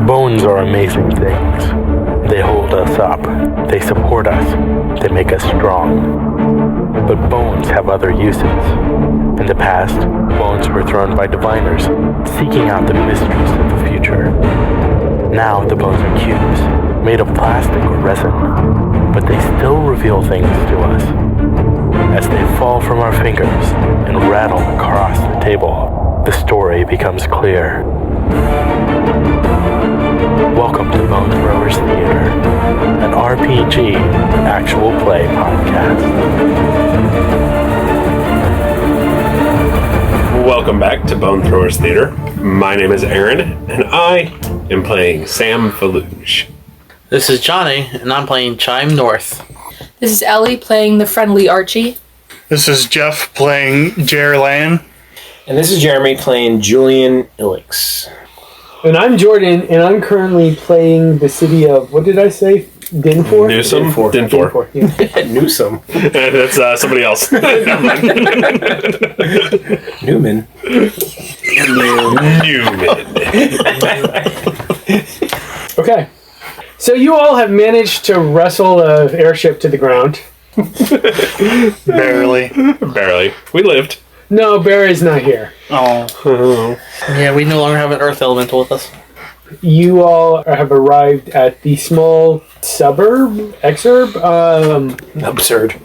Bones are amazing things. They hold us up. They support us. They make us strong. But bones have other uses. In the past, bones were thrown by diviners, seeking out the mysteries of the future. Now the bones are cubes, made of plastic or resin, but they still reveal things to us. As they fall from our fingers and rattle across the table, the story becomes clear. Welcome to Bone Throwers Theater, an RPG actual play podcast. Welcome back to Bone Throwers Theater. My name is Aaron, and I am playing Sam Feluge. This is Johnny, and I'm playing Chime North. This is Ellie playing the friendly Archi. This is Jeff playing Jerr Lan. And this is Jeremy playing Julian Illix. And I'm Jordan, and I'm currently playing the city of, what did I say? Dinfor? Newsom? Dinfor. Yeah. Newsom. That's somebody else. Never mind. Newman. Okay. So you all have managed to wrestle the airship to the ground. Barely. Barely. We lived. No, Barry's not here. Oh. Yeah, we no longer have an Earth Elemental with us. You all have arrived at the small exurb, Absurd.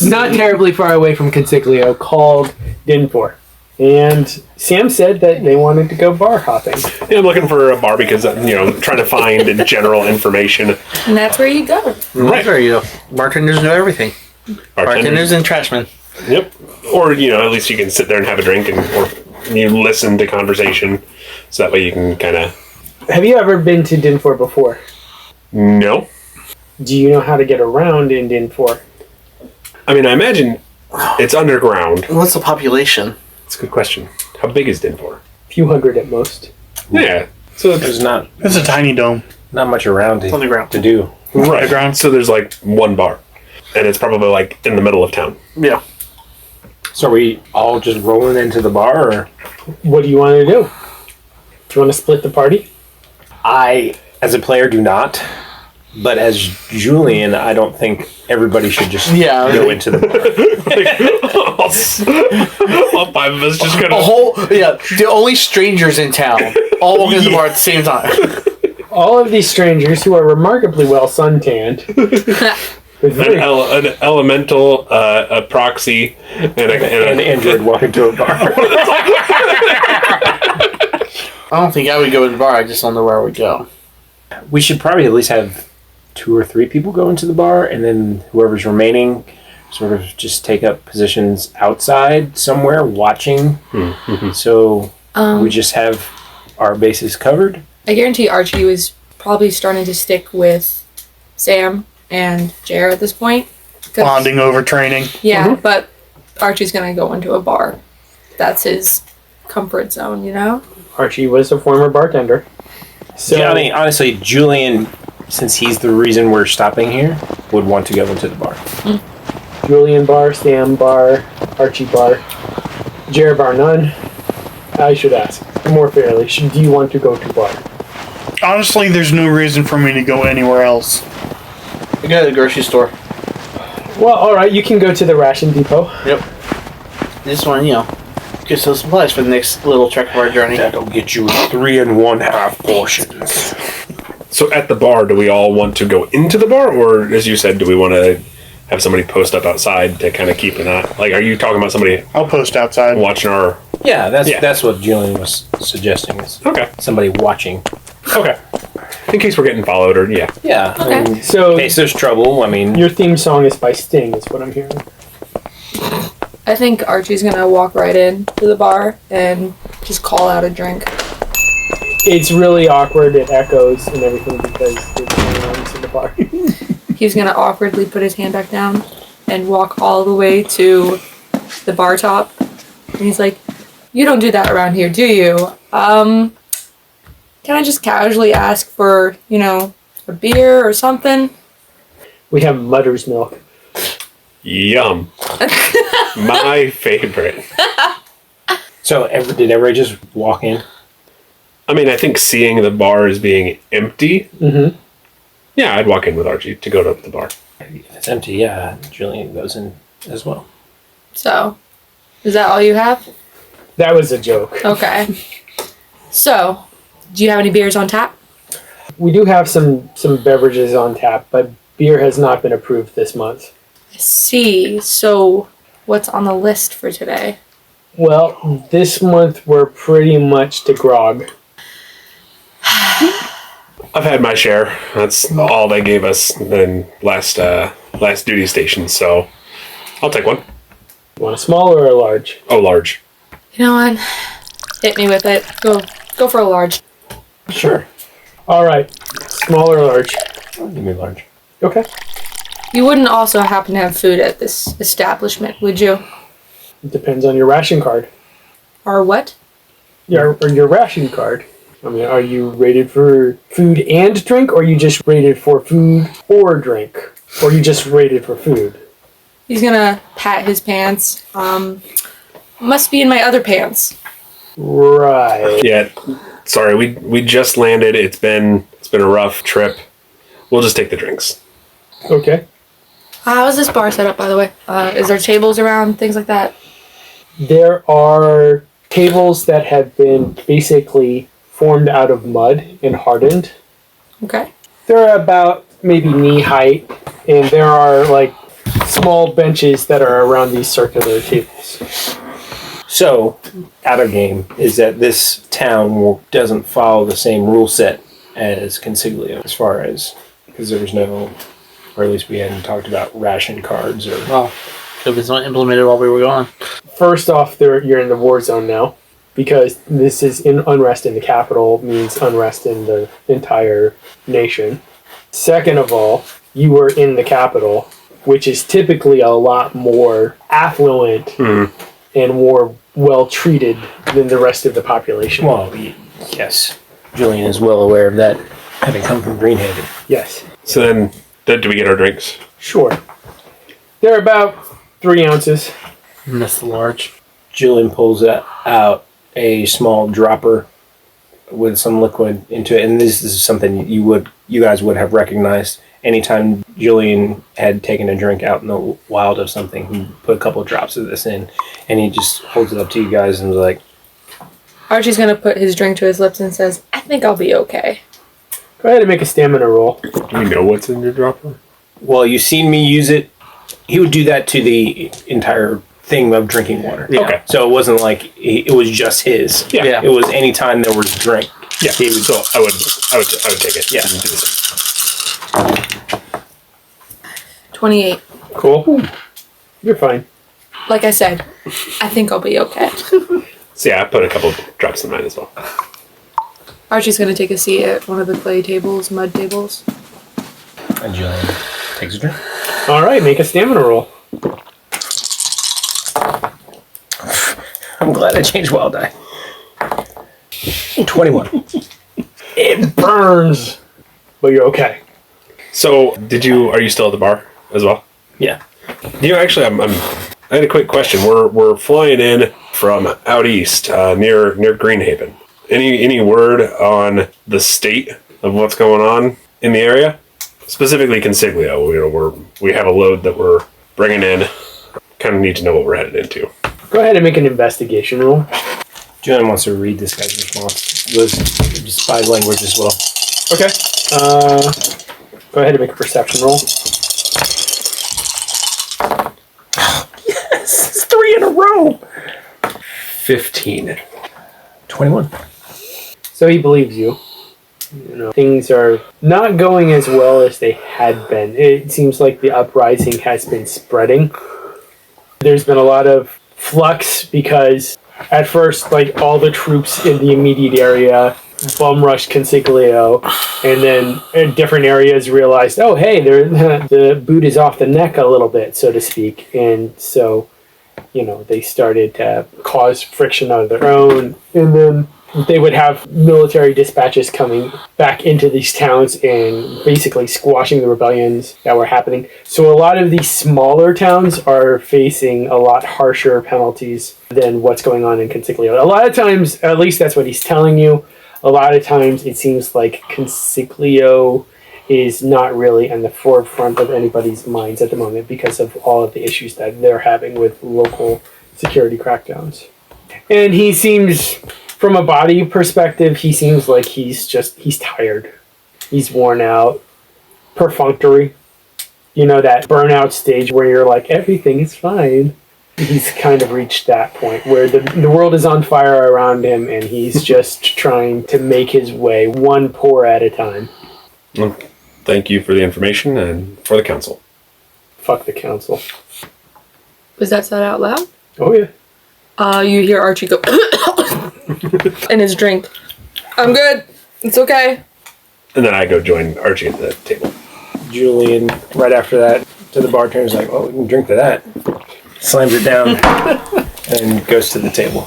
not terribly far away from Consiglio, called Dinfor. And Sam said that they wanted to go bar hopping. Yeah, I'm looking for a bar because, trying to find general information. And that's where you go. Right. There you go. Bartenders know everything. Bartenders and trashmen. Yep. Or, at least you can sit there and have a drink or you listen to conversation. So that way you can kind of... Have you ever been to Dinfor before? No. Do you know how to get around in Dinfor? I mean, I imagine it's underground. What's the population? That's a good question. How big is Dinfor? A few hundred at most. Yeah. So There's not It's a tiny dome. much around On the ground. to do. right. So there's like one bar. And it's probably like in the middle of town. Yeah. So are we all just rolling into the bar, or? What do you want to do? Do you want to split the party? I, as a player, do not. But as Julian, I don't think everybody should just go into the bar. All five of us just gonna... The only strangers in town all walking in the bar at the same time. All of these strangers who are remarkably well suntanned. An elemental, a proxy, and an android walking to a bar. I don't think I would go to the bar. I just don't know where I would go. We should probably at least have 2 or 3 people go into the bar, and then whoever's remaining sort of just take up positions outside somewhere watching. So we just have our bases covered. I guarantee Archie was probably starting to stick with Sam and Jerr at this point. Bonding over training. Yeah, but Archie's going to go into a bar. That's his comfort zone, Archie was a former bartender. So, Yeah, I mean, honestly, Julian, since he's the reason we're stopping here, would want to go into the bar. Julian bar, Sam bar, Archie bar, Jerry bar none. I should ask more fairly. Do you want to go to bar? Honestly, there's no reason for me to go anywhere else. We go to the grocery store. Well, all right. You can go to the ration depot. Yep. This one, get some supplies for the next little trek of our journey. That'll get you 3 1/2 portions. So at the bar, do we all want to go into the bar, or as you said, do we want to have somebody post up outside to kind of keep an eye? Like, are you talking about somebody I'll post outside. watching our... Yeah, that's what Julian was suggesting. Is Okay. somebody watching. Okay. In case we're getting followed, or yeah. Yeah. Okay. I mean, So in case there's trouble, I mean... your theme song is by Sting, is what I'm hearing. I think Archie's going to walk right in to the bar and just call out a drink. It's really awkward. It echoes and everything because there's no one in the bar. He's going to awkwardly put his hand back down and walk all the way to the bar top. And he's like, "You don't do that around here, do you? Can I just casually ask for, a beer or something?" We have Mutter's milk. Yum. My favorite. So, did everybody just walk in? I mean, I think seeing the bar as being empty, Mm-hmm. yeah, I'd walk in with Archie to go to the bar. If it's empty, yeah, Julian goes in as well. So, is that all you have? That was a joke. Okay. So, do you have any beers on tap? We do have some beverages on tap, but beer has not been approved this month. I see. So, what's on the list for today? Well, this month we're pretty much to grog. I've had my share. That's all they gave us in last duty station, so I'll take one. Want a small or a large? Oh, large. You know what? Hit me with it. Go for a large. Sure. All right. Small or large? Give me large. Okay. You wouldn't also happen to have food at this establishment, would you? It depends on your ration card. Or what? Your ration card. I mean, are you rated for food and drink, or are you just rated for food or drink? Or are you just rated for food? He's gonna pat his pants. Must be in my other pants. Right. Yeah, sorry, we just landed. It's been a rough trip. We'll just take the drinks. Okay. How's this bar set up, by the way? Is there tables around, things like that? There are tables that have been basically formed out of mud and hardened. Okay. They're about maybe knee height, and there are like small benches that are around these circular tables. So, outer game is that this town doesn't follow the same rule set as Consiglio, as far as, because there was no, or at least we hadn't talked about ration cards or... Well, could have been implemented while we were gone. First off, you're in the war zone now, because this is unrest in the capital means unrest in the entire nation. Second of all, you were in the capital, which is typically a lot more affluent and more well treated than the rest of the population. Well, yes. Julian is well aware of that, having come from Greenhaven. Yes. So then do we get our drinks? Sure. They're about 3 ounces. And that's the large. Julian pulls out a small dropper with some liquid into it, and this is something you guys would have recognized. Anytime Julian had taken a drink out in the wild of something, he put a couple of drops of this in, and he just holds it up to you guys and was like, Archie's gonna put his drink to his lips and says, I think I'll be okay. Go ahead and make a stamina roll. Do we know what's in your dropper? well, you've seen me use it. He would do that to the entire thing of drinking water. Yeah. Okay. So it wasn't like it was just his. Yeah. It was any time there was drink. Yeah. He would, So I would take it. Yeah. And do this. 28. Cool. You're fine. Like I said, I think I'll be okay. So yeah, I put a couple drops in mine as well. Archie's gonna take a seat at one of the clay tables, mud tables. and Julian takes a drink. All right, make a stamina roll. I'm glad I changed wild die. 21. It burns, but you're okay. So are you still at the bar as well? Yeah. Actually, I had a quick question. We're flying in from out east, near Greenhaven. Any word on the state of what's going on in the area? Specifically Consiglio. We have a load that we're bringing in. Kind of need to know what we're headed into. Go ahead and make an investigation roll. Julian wants to read this guy's response. It was just by language as well. Okay. Go ahead and make a perception roll. Yes! It's 3 in a row! 15. 21. So he believes you. Things are not going as well as they had been. It seems like the uprising has been spreading. There's been a lot of flux because at first, all the troops in the immediate area bum rushed Consiglio, and then in different areas realized, oh, hey, the boot is off the neck a little bit, so to speak. And so, they started to cause friction on their own, and then they would have military dispatches coming back into these towns and basically squashing the rebellions that were happening. So a lot of these smaller towns are facing a lot harsher penalties than what's going on in Consiglio. A lot of times, at least that's what he's telling you, a lot of times it seems like Consiglio is not really in the forefront of anybody's minds at the moment because of all of the issues that they're having with local security crackdowns. And he seems, from a body perspective, he seems like he's tired. He's worn out, perfunctory. You know, that burnout stage where you're like, everything is fine. He's kind of reached that point where the world is on fire around him and he's just trying to make his way one pour at a time. Well, thank you for the information and for the council. Fuck the council. Was that said out loud? Oh, yeah. You hear Archie go and his drink. I'm good. It's okay. And then I go join Archie at the table. Julian, right after that, to the bartender's like, "Oh, we can drink to that." Slams it down and goes to the table.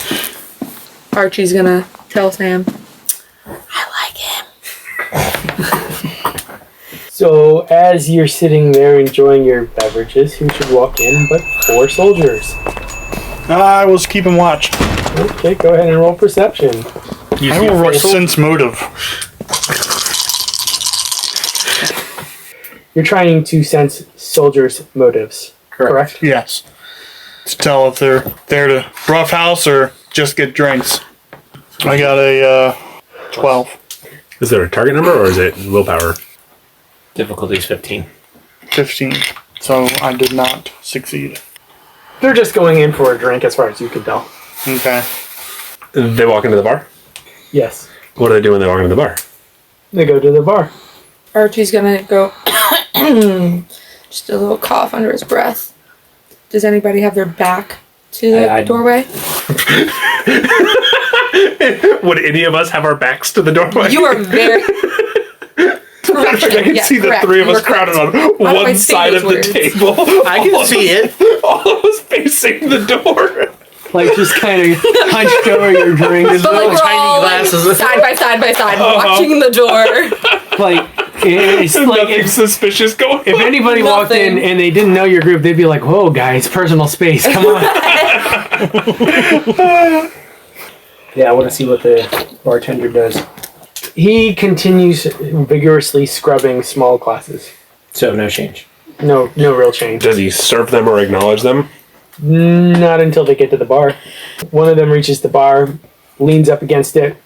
Archie's gonna tell Sam, I like him. So, as you're sitting there enjoying your beverages, who should walk in but 4 soldiers? I was keeping watch. Okay, go ahead and roll perception. I will roll sense motive. You're trying to sense soldiers' motives, correct? Yes. To tell if they're there to roughhouse or just get drinks. I got a 12. Is there a target number or is it willpower? Difficulty's 15. 15. So I did not succeed. They're just going in for a drink as far as you can tell. Okay. They walk into the bar? Yes. What do they do when they walk into the bar? They go to the bar. Archie's gonna go just a little cough under his breath. Does anybody have their back to the doorway? Would any of us have our backs to the doorway? You are very correct. I can see the 3 of us crowded on one side of the table. I can see it. All of us facing the door. Like, just kind of hunched over your drink. But like we're tiny all glasses. like, side by side, watching the door. Like, it's like Nothing suspicious going if on. anybody walked in and they didn't know your group, they'd be like, "Whoa, guys, personal space, come on." Yeah, I want to see what the bartender does. He continues vigorously scrubbing small glasses. So no change. No real change. Does he serve them or acknowledge them? Not until they get to the bar. One of them reaches the bar, leans up against it,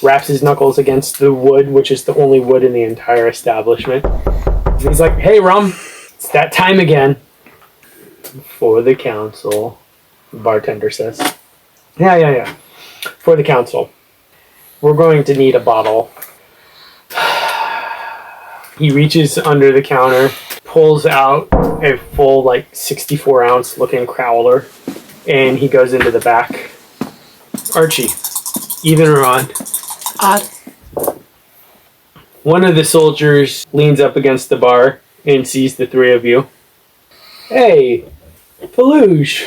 wraps his knuckles against the wood, which is the only wood in the entire establishment. And he's like, "Hey, Rum, it's that time again." "For the council," the bartender says. Yeah. "For the council. We're going to need a bottle." He reaches under the counter, pulls out a full, 64-ounce looking crowler, and he goes into the back. "Archie, even or odd?" Odd. One of the soldiers leans up against the bar and sees the 3 of you. "Hey, Feluge."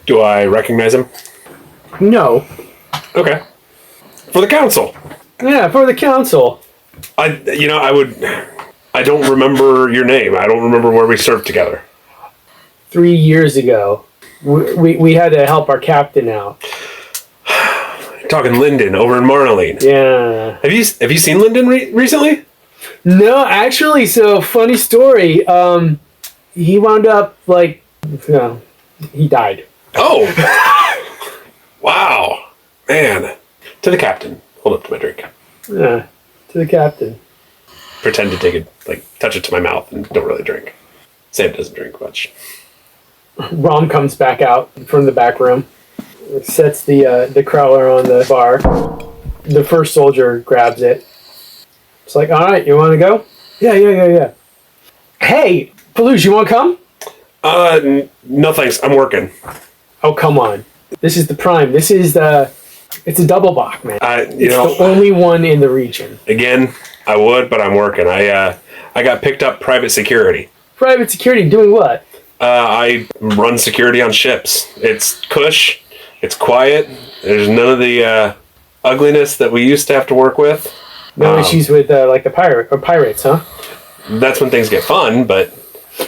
Do I recognize him? "No." Okay. For the council. "Yeah, for the council." I don't remember your name. I don't remember where we served together. 3 years ago, we had to help our captain out. Talking Lyndon over in Marnaline. Yeah. Have you seen Lyndon recently? No, actually, so funny story. He wound up he died. Oh. Wow. Man. To the captain. Hold up to my drink. Yeah, to the captain. Pretend to take it, touch it to my mouth and don't really drink. Sam doesn't drink much. Rom comes back out from the back room, sets the crowler on the bar. The first soldier grabs it. It's like, "All right, you want to go?" Yeah. "Hey, Feluge, you want to come?" No thanks. I'm working. "Oh, come on. This is the prime. This is it's a double bock, man. It's the only one in the region." Again, I would, but I'm working. I got picked up private security. "Private security doing what?" I run security on ships. It's cush. It's quiet. There's none of the ugliness that we used to have to work with. No issues with the pirates, huh? That's when things get fun, but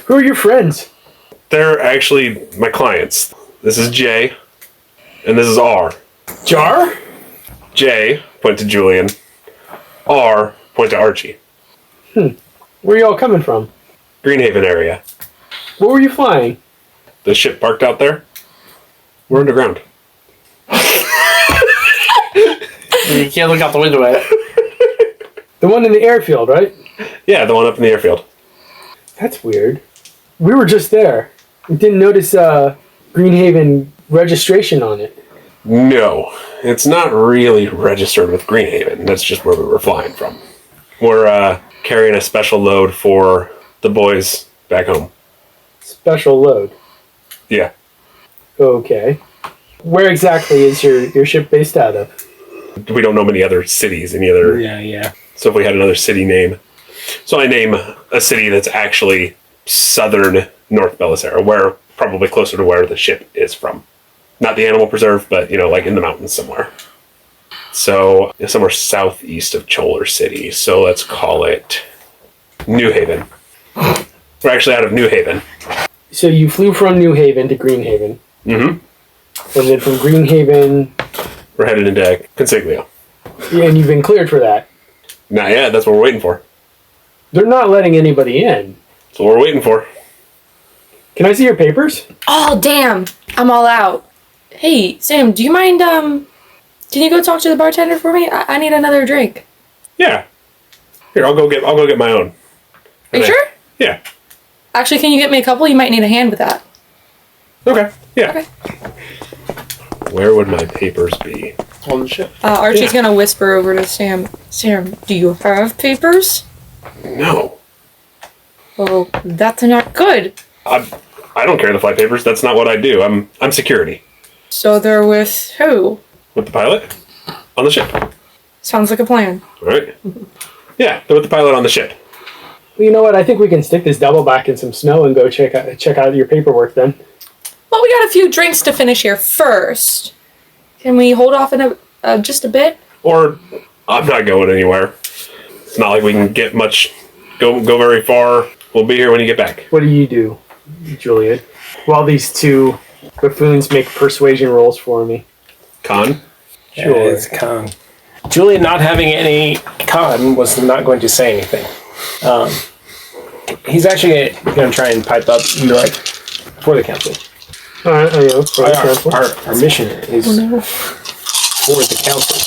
Who are your friends? they're actually my clients. This is J, and this is R. Jar? J, point to Julian. R, point to Archie. Where are you all coming from? Greenhaven area. What were you flying? The ship parked out there. We're underground. You can't look out the window at it. The one in the airfield, right? Yeah, the one up in the airfield. That's weird. We were just there. We didn't notice Greenhaven registration on it. No, it's not really registered with Greenhaven. That's just where we were flying from. We're carrying a special load for the boys back home. Special load. Yeah. Okay. Where exactly is your ship based out of? We don't know many other cities, any other... Yeah. So if we had another city name. So I name a city that's actually southern North Bellasaira, where probably closer to where the ship is from. Not the animal preserve, but, like in the mountains somewhere. So somewhere southeast of Choler City. So let's call it New Haven. We're actually out of New Haven. So you flew from New Haven to Greenhaven. Mm-hmm. And then from Greenhaven... We're headed into Consiglio. Yeah, and you've been cleared for that. Not yet, that's what we're waiting for. They're not letting anybody in. That's what we're waiting for. Can I see your papers? Oh, damn. I'm all out. Hey, Sam, do you mind, can you go talk to the bartender for me? I need another drink. Yeah. Here, I'll go get my own. Are you sure? Yeah. Actually, can you get me a couple? You might need a hand with that. Okay. Yeah. Okay. Where would my papers be? On the ship. Archie's gonna whisper over to Sam. Sam, do you have papers? No. Well, that's not good. I don't carry the flight papers. That's not what I do. I'm security. So they're with who? With the pilot? On the ship. Sounds like a plan. Alright. Yeah, they're with the pilot on the ship. Well, you know what? I think we can stick this double back in some snow and go check out your paperwork then. Well, we got a few drinks to finish here first. Can we hold off in just a bit? Or I'm not going anywhere. It's not like we can get much go very far. We'll be here when you get back. What do you do, Julian? While these two buffoons make persuasion rolls for me. Con? Sure. Yeah, it's con. Julian, not having any con, was not going to say anything. He's actually going to try and pipe up and be like, for the council. Alright, I know. For the council. Our mission is for the council.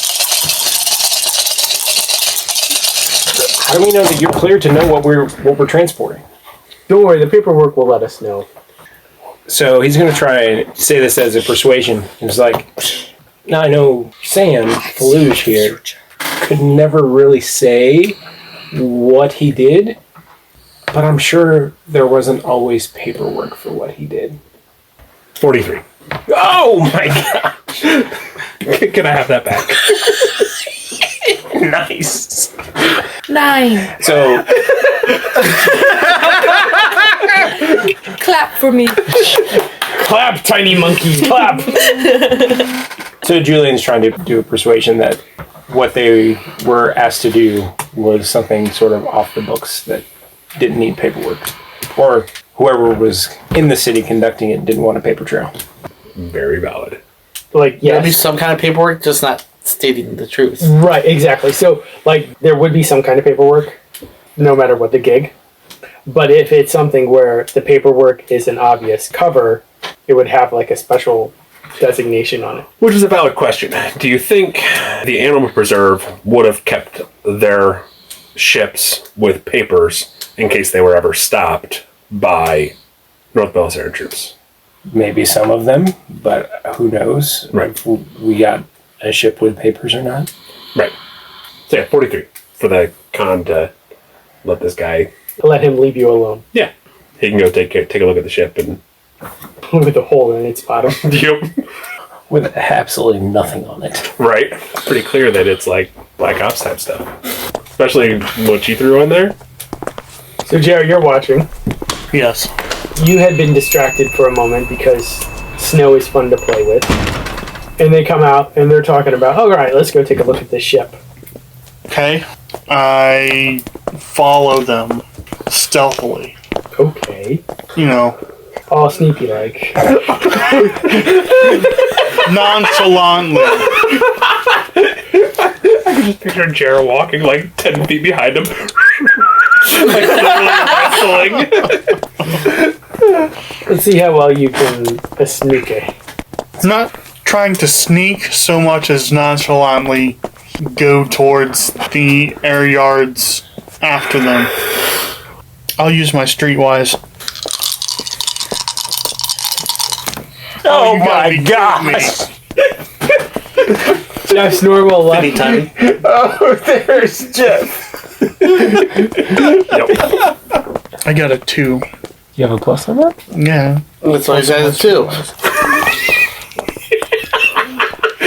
How do we know that you're clear to know what we're transporting? Don't worry, the paperwork will let us know. So he's going to try and say this as a persuasion. It's like, now I know Sam, Feluge here, could never really say what he did, but I'm sure there wasn't always paperwork for what he did. 43. Oh my gosh! Can I have that back? Nice. 9. So Clap for me. Clap, tiny monkey, clap! So Julian's trying to do a persuasion that what they were asked to do was something sort of off the books that didn't need paperwork. Or whoever was in the city conducting it didn't want a paper trail. Very valid. Like, There'll be yes. some kind of paperwork, just not stating the truth. Right, exactly. So, like, there would be some kind of paperwork, no matter what the gig. But if it's something where the paperwork is an obvious cover, it would have, like, a special designation on it. Which is a valid question. Do you think the animal preserve would have kept their ships with papers in case they were ever stopped by North Bellasaira troops? Maybe some of them, but who knows? Right. If we got a ship with papers or not. Right. So yeah, 43 for the con to let this guy. Let him leave you alone. Yeah, he can go take a look at the ship and. With a hole in its bottom. Yep. With absolutely nothing on it. Right. Pretty clear that it's like Black Ops type stuff, especially what you threw in there. So, Jerry, you're watching. Yes. You had been distracted for a moment because snow is fun to play with. And they come out and they're talking about, all right, let's go take a look at this ship. Okay. I follow them stealthily. Okay. You know, All sneaky like. nonchalantly. just picture Jerr walking like 10 feet behind him. Like literally wrestling. Let's see how well you can sneak it. Not trying to sneak so much as nonchalantly go towards the air yards after them. I'll use my streetwise. Oh you gotta my be gosh! Jeff's normal luck. Anytime. Oh, there's Jeff. I got a 2. You have a plus on that? Yeah. That's why I said it too.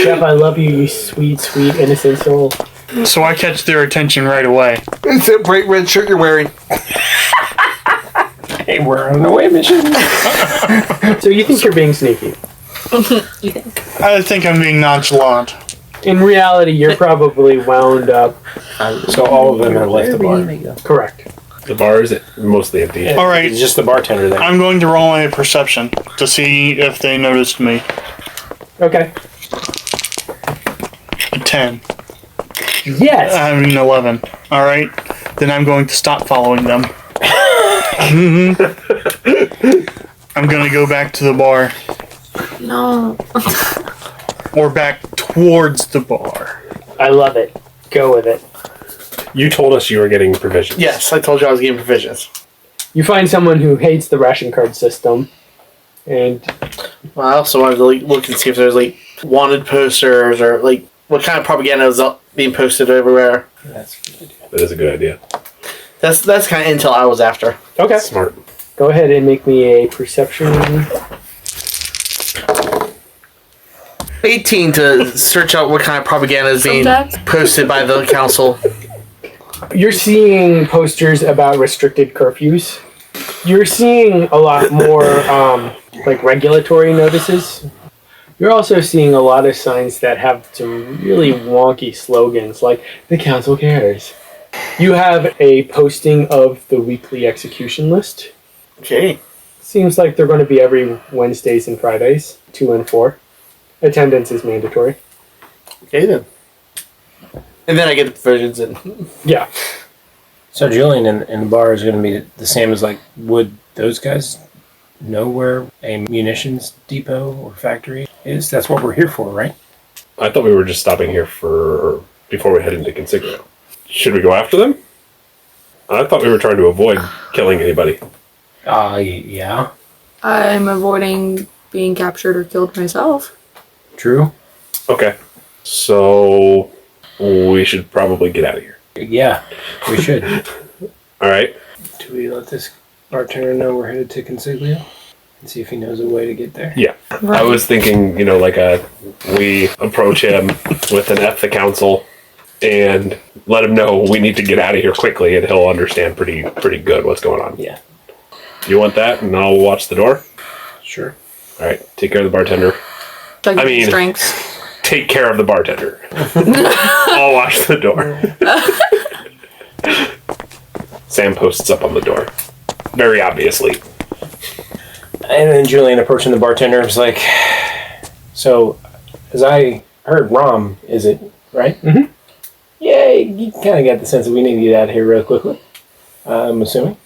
Jeff, I love you, you sweet, sweet, innocent soul. So I catch their attention right away. It's that bright red shirt you're wearing. Hey, we're on the way mission. So you think you're being sneaky. You think? I think I'm being nonchalant. In reality, you're probably wound up. So all of them have left the bar. Correct. The bar is mostly empty. Yeah, All right. It's just the bartender there. I'm going to roll a perception to see if they noticed me. Okay. A 10. Yes. I mean 11. All right. Then I'm going to stop following them. I'm going to go back to the bar. No. Or back towards the bar. I love it. Go with it. You told us you were getting provisions. Yes, I told you I was getting provisions. You find someone who hates the ration card system, and Well, I also wanted to look and see if there's like wanted posters or like what kind of propaganda is being posted everywhere. That's a good idea. That is a good idea. That's kind of intel I was after. okay, Smart. go ahead and make me a perception. 18 to search out what kind of propaganda is being Sometimes. posted by the council. You're seeing posters about restricted curfews. You're seeing a lot more like regulatory notices. You're also seeing a lot of signs that have some really wonky slogans like "The Council Cares." You have a posting of the weekly execution list. Okay. Seems like they're going to be every Wednesdays and Fridays, 2 and 4. Attendance is mandatory. Okay then. And then I get the provisions and Yeah. So Julian in the bar is going to be the same as like, would those guys know where a munitions depot or factory is? That's what we're here for, right? I thought we were just stopping here before we head into Consiglio. Should we go after them? I thought we were trying to avoid killing anybody. Yeah. I'm avoiding being captured or killed myself. True. Okay. So we should probably get out of here. Yeah, we should. All right. Do we let this bartender know we're headed to Consiglio? And see if he knows a way to get there? Yeah. I was thinking, we approach him with an F the council and let him know we need to get out of here quickly, and he'll understand pretty good what's going on. Yeah. You want that, and I'll watch the door? Sure. All right. Take care of the bartender. I mean- strengths. Take care of the bartender. I'll watch the door. Sam posts up on the door. Very obviously. And then Julian approaching the bartender was like, so, as I heard, Rom, is it, right? Mhm. Yeah, you kind of got the sense that we need to get out of here real quickly, I'm assuming.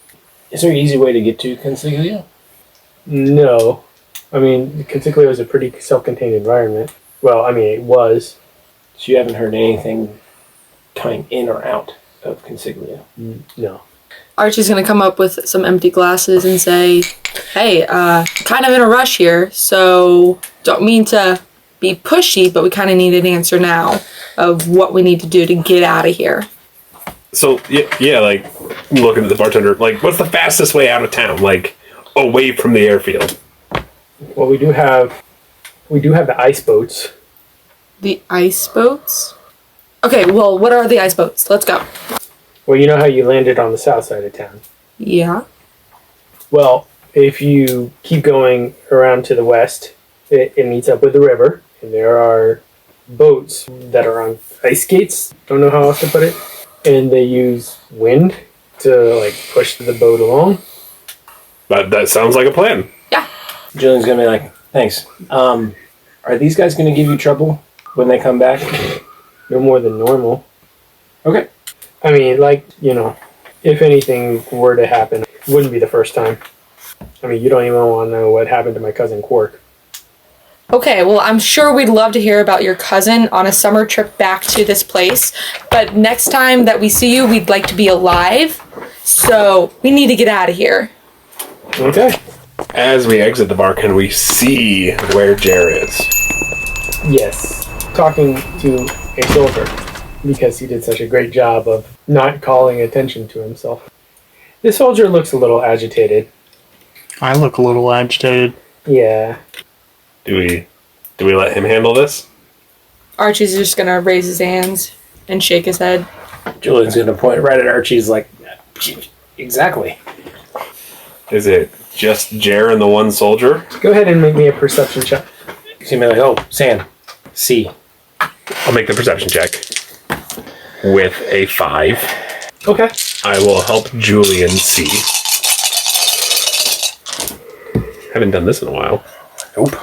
Is there an easy way to get to Consiglio? No. I mean, Consiglio is a pretty self-contained environment. Well, I mean, it was. So you haven't heard anything coming in or out of Consiglio? No. Archie's gonna come up with some empty glasses and say, hey, kind of in a rush here, so don't mean to be pushy, but we kind of need an answer now of what we need to do to get out of here. So, yeah, like, looking at the bartender, like, what's the fastest way out of town? Like, away from the airfield. Well, we do have the ice boats. The ice boats? Okay, well, what are the ice boats? Let's go. Well, you know how you landed on the south side of town. Yeah. Well, if you keep going around to the west, it meets up with the river, and there are boats that are on ice skates. Don't know how else to put it. And they use wind to like push the boat along. That sounds like a plan. Julian's gonna be like, thanks. Are these guys gonna give you trouble when they come back? No more than normal. Okay. I mean, if anything were to happen, it wouldn't be the first time. I mean, you don't even want to know what happened to my cousin Quark. Okay, well, I'm sure we'd love to hear about your cousin on a summer trip back to this place. But next time that we see you, we'd like to be alive. So we need to get out of here. Okay. As we exit the bar, can we see where Jerr is? Yes. Talking to a soldier, because he did such a great job of not calling attention to himself. The soldier looks a little agitated. I look a little agitated. Yeah. Do we let him handle this? Archie's just gonna raise his hands and shake his head. Julian's going to point right at Archie's like, exactly. Is it just Jerr and the one soldier? Go ahead and make me a perception check. See me like, oh, sand. C. I'll make the perception check with a 5. Okay. I will help Julian see. Haven't done this in a while. Nope.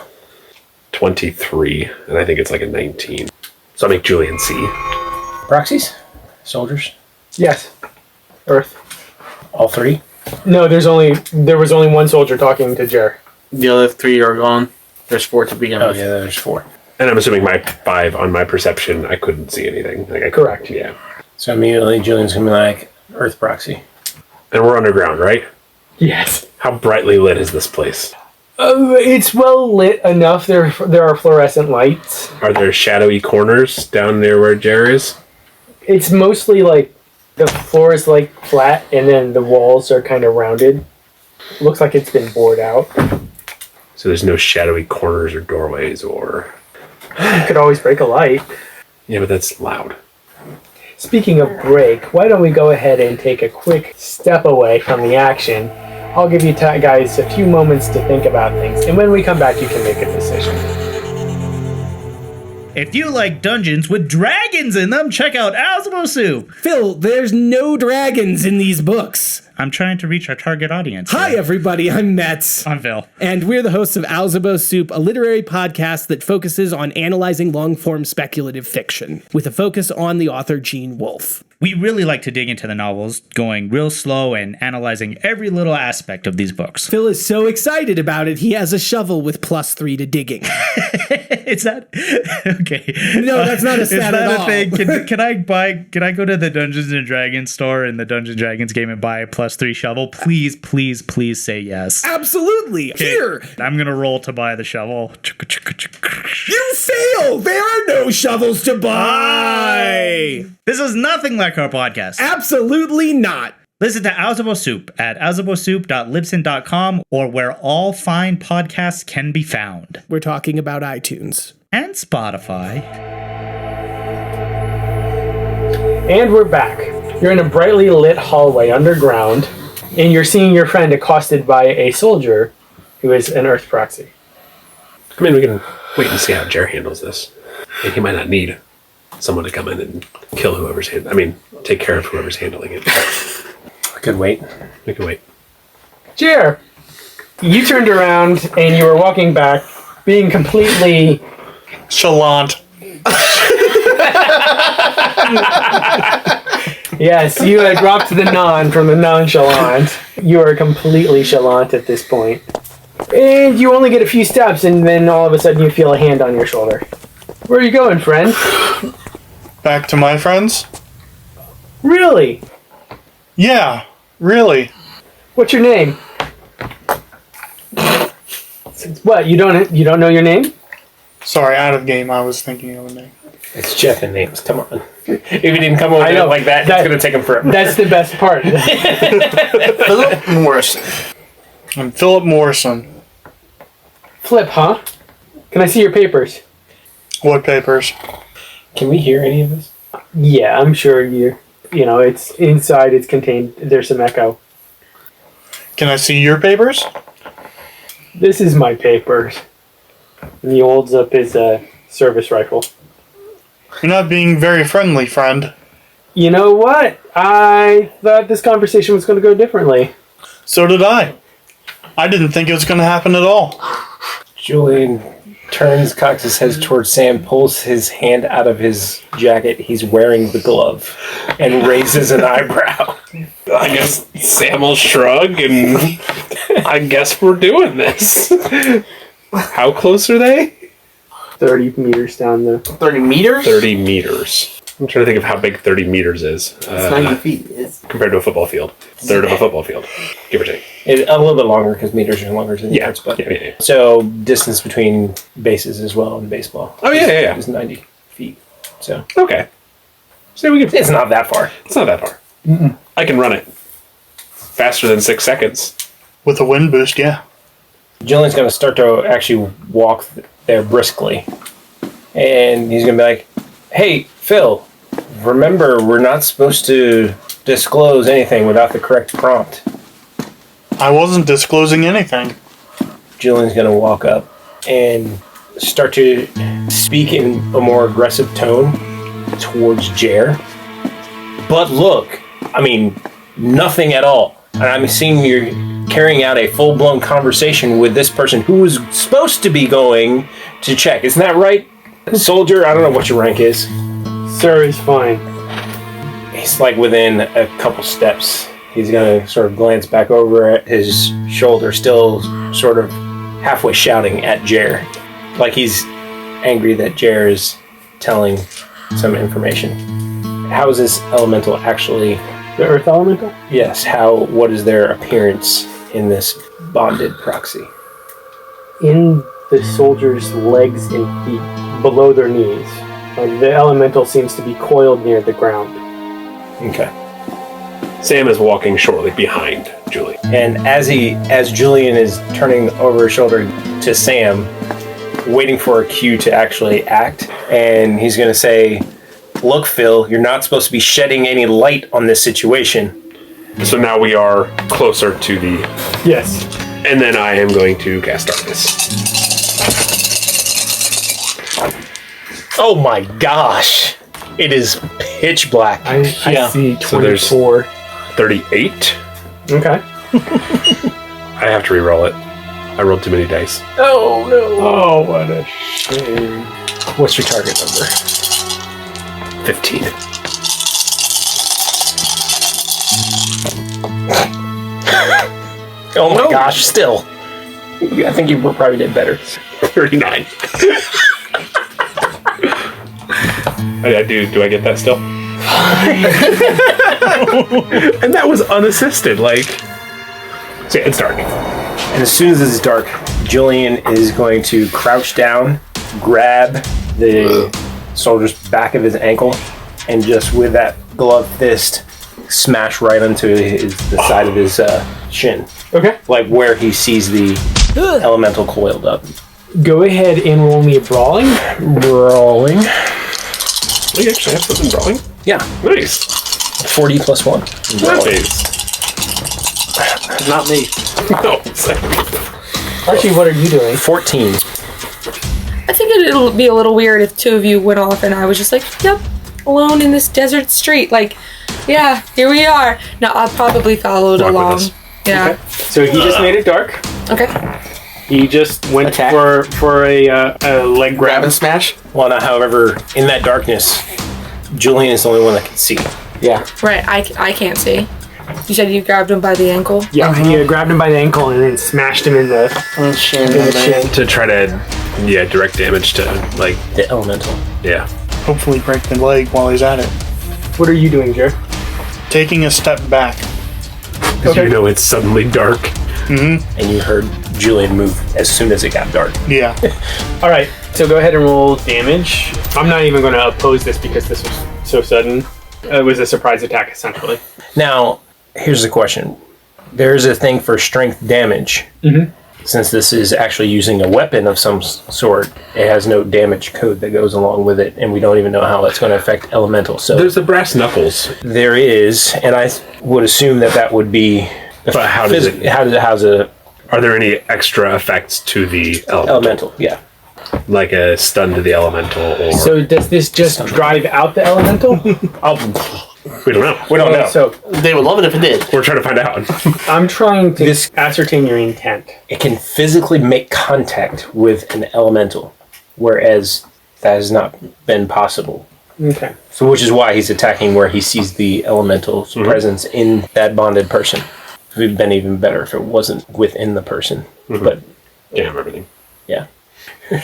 23, and I think it's like a 19. So I'll make Julian see. Proxies? Soldiers? Yes. Earth. All 3? No, there was only one soldier talking to Jerr. The other 3 are gone. There's 4 to begin Oh, with. yeah, there's 4. And I'm assuming my 5 on my perception, I couldn't see anything. Correct. Yeah. So immediately Julian's going to be like, Earth proxy. And we're underground, right? Yes. How brightly lit is this place? It's well lit enough. There are fluorescent lights. Are there shadowy corners down there where Jerr is? It's mostly the floor is flat, and then the walls are kind of rounded. Looks like it's been bored out. So there's no shadowy corners or doorways or... You could always break a light. Yeah, but that's loud. Speaking of break, why don't we go ahead and take a quick step away from the action? I'll give you guys a few moments to think about things, and when we come back, you can make a decision. If you like dungeons with dragons in them, check out Alzamo Soup. Phil, there's no dragons in these books. I'm trying to reach our target audience. Hi, everybody. I'm Metz. I'm Phil. And we're the hosts of Alzamo Soup, a literary podcast that focuses on analyzing long-form speculative fiction, with a focus on the author Gene Wolfe. We really like to dig into the novels, going real slow and analyzing every little aspect of these books. Phil is so excited about it, he has a shovel with +3 to digging. Is that okay? No, that's not a stat at all. Thing? Can I go to the Dungeons and Dragons store in the Dungeons and Dragons game and buy a +3 shovel? Please, please, please say yes. Absolutely. Okay. Here. I'm gonna roll to buy the shovel. You fail. There are no shovels to buy. This is nothing like our podcast. Absolutely not. Listen to Alzamo Soup at alzamosoup.libsyn.com or where all fine podcasts can be found. We're talking about iTunes. And Spotify. And we're back. You're in a brightly lit hallway underground, and you're seeing your friend accosted by a soldier who is an Earth proxy. I mean, we can wait and see how Jerr handles this. And he might not need someone to come in and kill whoever's take care of whoever's handling it. I could wait. We can wait. Jerr, you turned around and you were walking back, being completely... Chalant. Yes, you had dropped the non from the nonchalant. You are completely chalant at this point. And you only get a few steps, and then all of a sudden you feel a hand on your shoulder. Where are you going, friend? Back to my friends? Really? Yeah, really. What's your name? What, you don't know your name? Sorry, out of game, I was thinking of a name. It's Jeff and names. Come on. If he didn't come over I know. like that, it's going to take him forever. That's the best part. Philip Morrison. I'm Philip Morrison. Flip, huh? Can I see your papers? What papers? Can we hear any of this? Yeah, I'm sure it's inside, it's contained, there's some echo. Can I see your papers? This is my papers. And he holds up his service rifle. You're not being very friendly, friend. You know what? I thought this conversation was going to go differently. So did I. I didn't think it was going to happen at all. Julian turns, cocks his head towards Sam, pulls his hand out of his jacket. He's wearing the glove and raises an eyebrow. I guess Sam will shrug, and I guess we're doing this. How close are they? 30 meters down there. 30 meters? 30 meters. I'm trying to think of how big 30 meters is. It's 90 feet. It's Compared to a football field. Third of a football field, give or take. A little bit longer because meters are longer than yards. But Yeah. so distance between bases as well in baseball. Oh, yeah. Is 90 feet. So Okay. So we can. it's not that far. It's not that far. I can run it faster than 6 seconds. With a wind boost, yeah. Julian's going to start to actually walk there briskly. And he's going to be like, hey, Phil, remember, we're not supposed to disclose anything without the correct prompt. I wasn't disclosing anything. Julian's going to walk up and start to speak in a more aggressive tone towards Jerr. But look, I mean, nothing at all. And I'm seeing you're carrying out a full-blown conversation with this person who was supposed to be going to check. Isn't that right, soldier? I don't know what your rank is. Sir is fine. He's like within a couple steps. He's going to sort of glance back over at his shoulder, still sort of halfway shouting at Jerr. Like he's angry that Jerr is telling some information. How is this elemental actually... The Earth Elemental? Yes, what is their appearance in this bonded proxy? In the soldier's legs and feet, below their knees. The elemental seems to be coiled near the ground. Okay. Sam is walking shortly behind Julian. And as Julian is turning over his shoulder to Sam, waiting for a cue to actually act, and he's going to say, look, Phil, you're not supposed to be shedding any light on this situation. So now we are closer to the... Yes. And then I am going to cast darkness. Oh my gosh. It is pitch black. I see 24. So there's 38. Okay. I have to re-roll it. I rolled too many dice. Oh no. Oh, what a shame. What's your target number? 15. Oh my gosh, still. I think you probably did better. 39. Do I get that still? And that was unassisted, like... So yeah, it's dark. And as soon as it's dark, Julian is going to crouch down, grab the soldier's back of his ankle, and just with that gloved fist, smash right onto the side of his shin. Okay. Like where he sees the elemental coiled up. Go ahead and roll me a brawling. Brawling. We actually have something drawing? Yeah. Nice. 40 plus 1. Nice. not me. No. Archie, what are you doing? 14. I think it'll be a little weird if two of you went off and I was just like, yep, alone in this desert street. Like, yeah, here we are. No, I'll probably follow Walk with along. us. Yeah. Okay. So he just made it dark. Okay. He just went Attack. for a leg Grab grab. and smash? Well, now, however, in that darkness, Julian is the only one that can see. Yeah. Right, I can't see. You said you grabbed him by the ankle? Yeah. He grabbed him by the ankle and then smashed him in the Shin. in the shin. To try to, direct damage to, like, The elemental. yeah. Hopefully break the leg while he's at it. What are you doing, Jerr? Taking a step back. Because you know it's suddenly dark. And you heard Julian move as soon as it got dark. Yeah. All right. So go ahead and roll damage. I'm not even going to oppose this because this was so sudden. It was a surprise attack, essentially. Now, here's the question. There's a thing for strength damage. Mm-hmm. Since this is actually using a weapon of some sort, it has no damage code that goes along with it, and we don't even know how it's going to affect elemental. So There's the brass knuckles. there is, and I would assume that would be... But how does it... How's a Are there any extra effects to the elemental? elemental? Yeah. Like a stun to the elemental, or... So does this just drive out the elemental? we don't know. We don't know. So They would love it if it did. We're trying to find out. I'm trying to This- ascertain your intent. It can physically make contact with an elemental. whereas that has not been possible. Okay. So, which is why he's attacking where he sees the elemental's presence in that bonded person. It would have been even better if it wasn't within the person. But Can't have everything. yeah,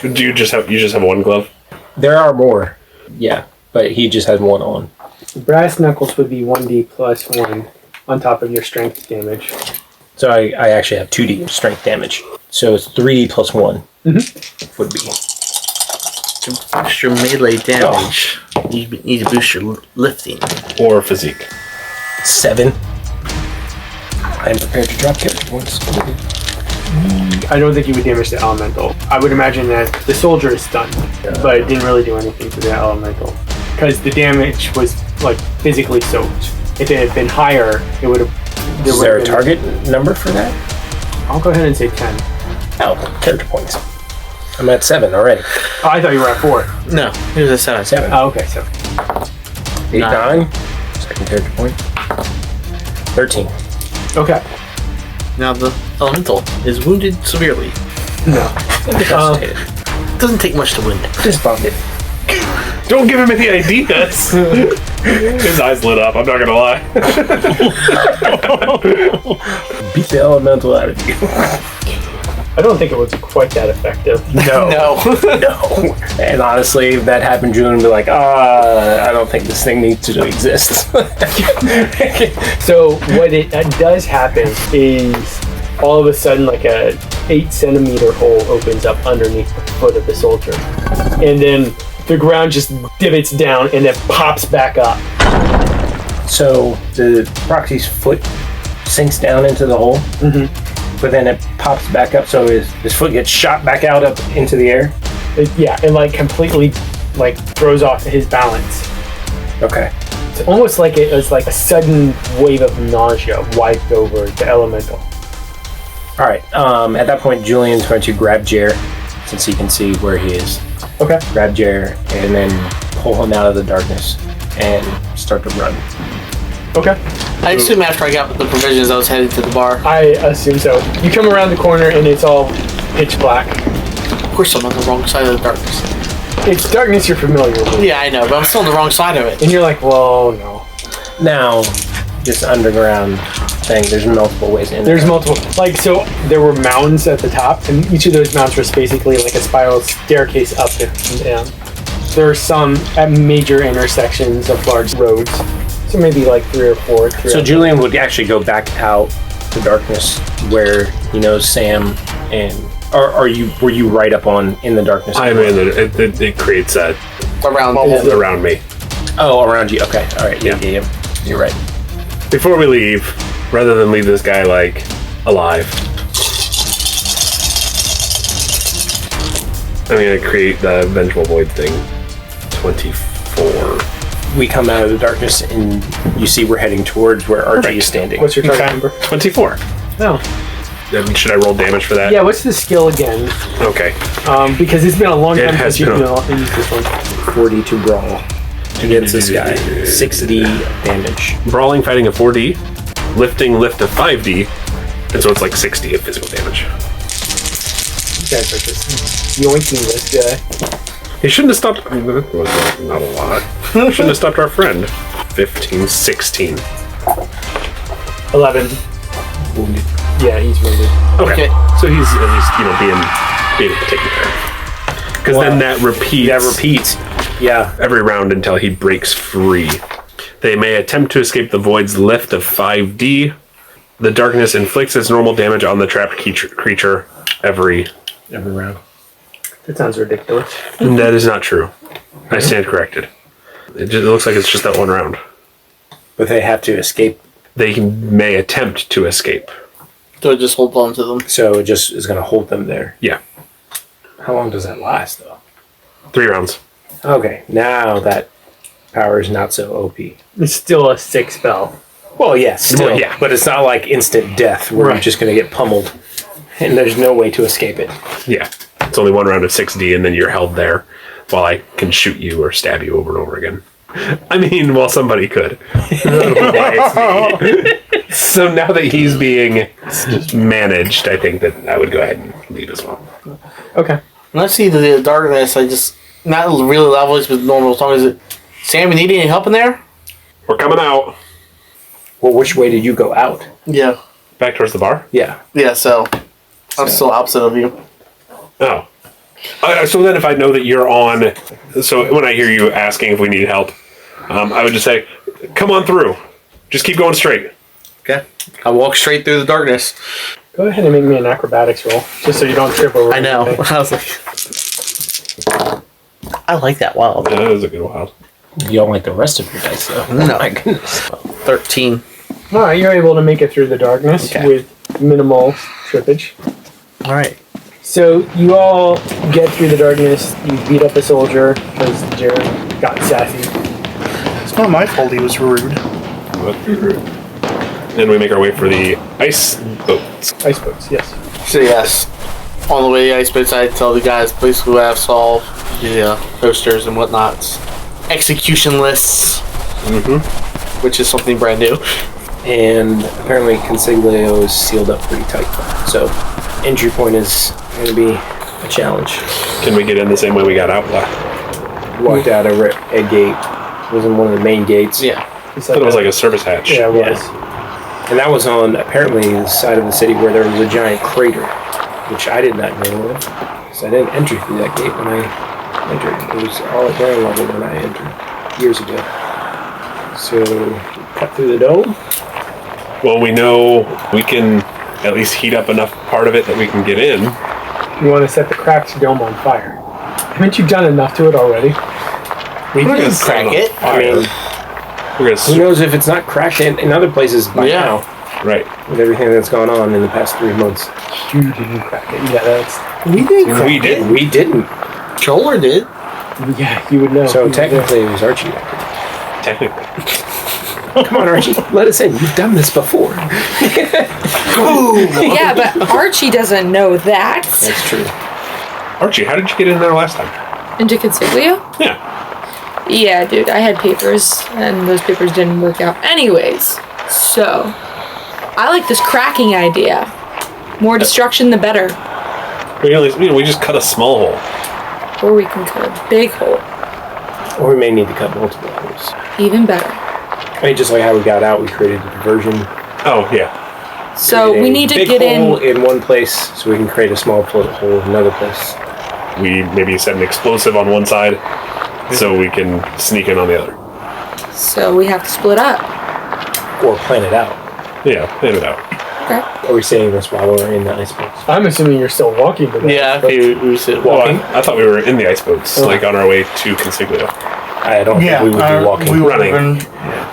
Do you just have one glove? there are more. Yeah, but he just has one on. Brass knuckles would be 1d plus 1 on top of your strength damage. So I actually have 2d strength damage. So it's 3d plus 1 would be. Extra melee damage. You need to boost your lifting. Or physique? 7. I'm prepared to drop character points. I don't think you would damage the elemental. I would imagine that the soldier is stunned, but it didn't really do anything to the elemental. Because the damage was, like, physically soaked. If it had been higher, it would have... Is there a target number for that? I'll go ahead and say 10. Oh, character points. I'm at 7 already. Oh, I thought you were at 4. No, it was a 7. 7. Oh, okay, so... 8, 9. Second character point. 13. Okay. Now the elemental is wounded severely. No. Incapacitated. Doesn't take much to wound. Just bumped it. Don't give him any ideas. His eyes lit up. I'm not gonna lie. Beat the elemental out of you. I don't think it was quite that effective. No. No. And honestly, if that happened, Julian would be like, I don't think this thing needs to exist. So what it does happen is all of a sudden like a 8 centimeter hole opens up underneath the foot of the soldier. And then the ground just divots down and then pops back up. So the proxy's foot sinks down into the hole, but then it pops back up, so his foot gets shot back out up into the air. It like completely like throws off his balance. Okay. It's almost like it was like a sudden wave of nausea wiped over the elemental. All right. At that point, Julian's going to grab Jerr, since he can see where he is. Okay. Grab Jerr and then pull him out of the darkness and start to run. Okay. I assume after I got the provisions, I was headed to the bar. I assume so. You come around the corner and it's all pitch black. Of course, I'm on the wrong side of the darkness. It's darkness you're familiar with. Yeah, I know, but I'm still on the wrong side of it. And you're like, well, no. Now, this underground thing, there's multiple ways in. There's multiple. Like, so there were mounds at the top, and each of those mounds was basically like a spiral staircase up and down. There are some at major intersections of large roads. So maybe like 3 or 4. So Julian would actually go back out to darkness where he knows Sam and... Were you right up on in the darkness? I'm in it. It creates that Around around me. Oh, around you. Okay. All right. Yeah. You're right. Before we leave, rather than leave this guy like alive, I'm gonna create the Vengeful Void thing. 24. We come out of the darkness and you see we're heading towards where Archi is standing. What's your target number? 24. No. Should I roll damage for that? Yeah, what's the skill again? Okay. Because it's been a long time has since you've been used this one. 40 to brawl against this guy. 6d damage. Brawling, fighting a 4D. Lifting, lift a 5D. And so it's like 60 of physical damage. You guys are just yoinking this guy. He shouldn't have stopped. That was not a lot. Shouldn't have stopped our friend. 15, 16. 11. Wounded. Yeah, he's wounded. Okay. So he's at least, being taken care of. Because then that repeats. That repeats. Yeah. Every round until he breaks free. They may attempt to escape the void's lift of 5D. The darkness inflicts its normal damage on the trapped creature every round. That sounds ridiculous. And that is not true. I stand corrected. It looks like it's just that one round. But they have to escape. They may attempt to escape. So it just hold on to them. So it just is going to hold them there. Yeah. How long does that last, though? 3 rounds. Okay, now that power is not so OP. It's still a 6 spell. Well, yes, still. Well, yeah. But it's not like instant death where you're just going to get pummeled. And there's no way to escape it. Yeah. It's only 1 round of 6D, and then you're held there while I can shoot you or stab you over and over again. I mean, well, somebody could. So now that he's being managed, I think that I would go ahead and leave as well. Okay. When I see the darkness, I just, not really loud voice, but normal tone. Is it, Sam, you need any help in there? We're coming out. Well, which way did you go out? Yeah. Back towards the bar? Yeah. Yeah, so I'm still opposite of you. Oh. So then if I know that you're on... So when I hear you asking if we need help, I would just say, come on through. Just keep going straight. Okay. I walk straight through the darkness. Go ahead and make me an acrobatics roll, just so you don't trip over. I know. anything. I was like... I like that wild. Yeah, that was a good wild. You don't like the rest of your dice, though. No. Oh my goodness. 13. All right, you're able to make it through the darkness Okay. with minimal trippage. Alright. So you all get through the darkness. You beat up a soldier because Jerr got sassy. It's not my fault he was rude. Then we make our way for the ice boats. Ice boats, yes. So yes, on the way to the ice boats, I tell the guys basically what I've saw, the posters and whatnots, execution lists, which is something brand new. And apparently Consiglio is sealed up pretty tight. So entry point is going to be a challenge. Can we get in the same way we got out? Walked out over a gate. It was in one of the main gates. Yeah. I thought it was like a service hatch. Yeah, it was. And that was on apparently the side of the city where there was a giant crater, which I did not know of. So I didn't enter through that gate when I entered. It was all at ground level when I entered years ago. So cut through the dome. Well, we know we can at least heat up enough part of it that we can get in. You want to set the cracked dome on fire. Haven't you done enough to it already? We can crack it. I mean, We're who gonna knows if it's not cracked in other places by now right. with everything that's gone on in the past 3 months. You didn't crack it. Yeah, that's. We did crack We did. We didn't. Troller did. Yeah, you would know. So technically it was Archie. Technically. Come on, Archie. Let us in. You've done this before. Yeah, but Archie doesn't know that. That's true. Archie, how did you get in there last time? Into Consiglio? Yeah. Yeah, dude, I had papers, and those papers didn't work out anyways. So, I like this cracking idea. More destruction, the better. We can at least, we just cut a small hole. Or we can cut a big hole. Or we may need to cut multiple holes. Even better. I mean, just like how we got out, we created a diversion. Oh, yeah. So, we need to big get hole in. in one place so we can create a small hole in another place. We maybe set an explosive on one side so we can sneak in on the other. So, we have to split up. Or plan it out. Yeah, plan it out. Okay. Are we saying this while we're in the ice box? I'm assuming you're still walking to that. Yeah, but we said Well, walking. I thought we were in the ice boats, like on our way to Consiglio. I don't Yeah, think we would be walking. we were running. running.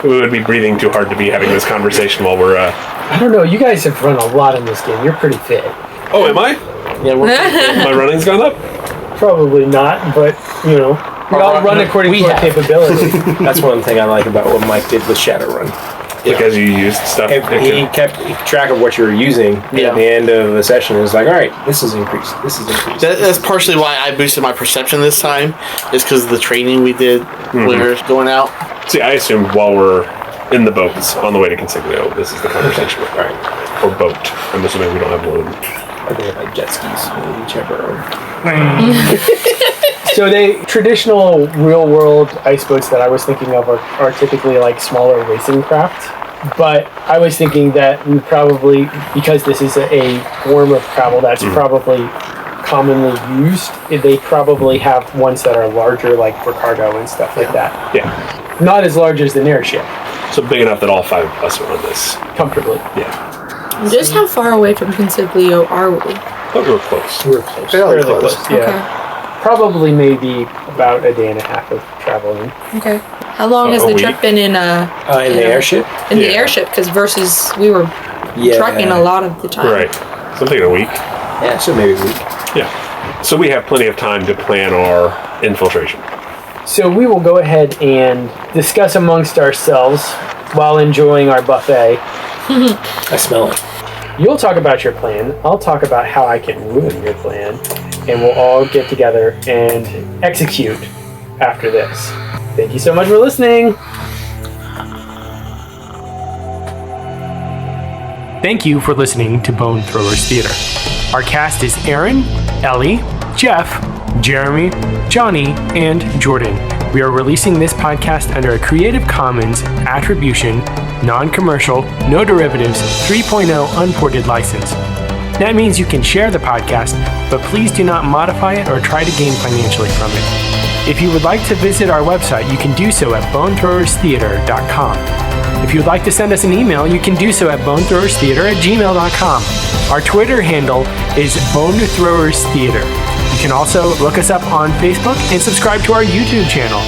We would be breathing too hard to be having this conversation while we're, I don't know. You guys have run a lot in this game. You're pretty fit. Oh, am I? Yeah, we're My running's gone up? Probably not, but you know, we all run according to our capability. That's one thing I like about what Mike did with Shadowrun. Because you used stuff. If he kept track of what you were using, and at the end of the session, it was like, all right, this is increased. This is increased. That's partially why I boosted my perception this time, is because of the training we did when we were going out. See, I assumed while we're in the boats on the way to Consiglio, this is the conversation. All right. Or boat. I'm assuming we don't have one. I think like jet skis, whichever. So traditional real world ice boats that I was thinking of are typically like smaller racing craft. But I was thinking that we probably, because this is a form of travel that's probably commonly used, they probably have ones that are larger, like for cargo and stuff like that. Yeah. Not as large as an airship, So big enough that all 5 of us are on this. comfortably. Yeah. Just how far away from Consiglio are we? But we're close. We're close. Fairly Fairly close. close, yeah. Probably maybe about a day and a half of traveling. Okay. How long has A the week? trip been in In the airship? in the Yeah. airship? Because versus we were Yeah. trucking a lot of the time. Right. Something in a week. Yeah, so maybe a week. Yeah. So we have plenty of time to plan our infiltration. So we will go ahead and discuss amongst ourselves while enjoying our buffet. I smell it. You'll talk about your plan. I'll talk about how I can ruin your plan. And we'll all get together and execute after this. Thank you so much for listening. Thank you for listening to Bone Throwers Theater. Our cast is Aaron, Ellie, Jeff, Jeremy, Johnny, and Jordan. We are releasing this podcast under a Creative Commons Attribution, Non-Commercial, No Derivatives 3.0 Unported license. That means you can share the podcast, but please do not modify it or try to gain financially from it. If you would like to visit our website, you can do so at bonethrowerstheater.com. If you would like to send us an email, you can do so at bonethrowerstheater@gmail.com. Our Twitter handle is bonethrowerstheater. You can also look us up on Facebook and subscribe to our YouTube channel.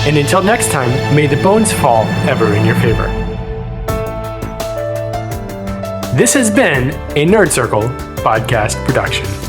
And until next time, may the bones fall ever in your favor. This has been a Nerd Circle podcast production.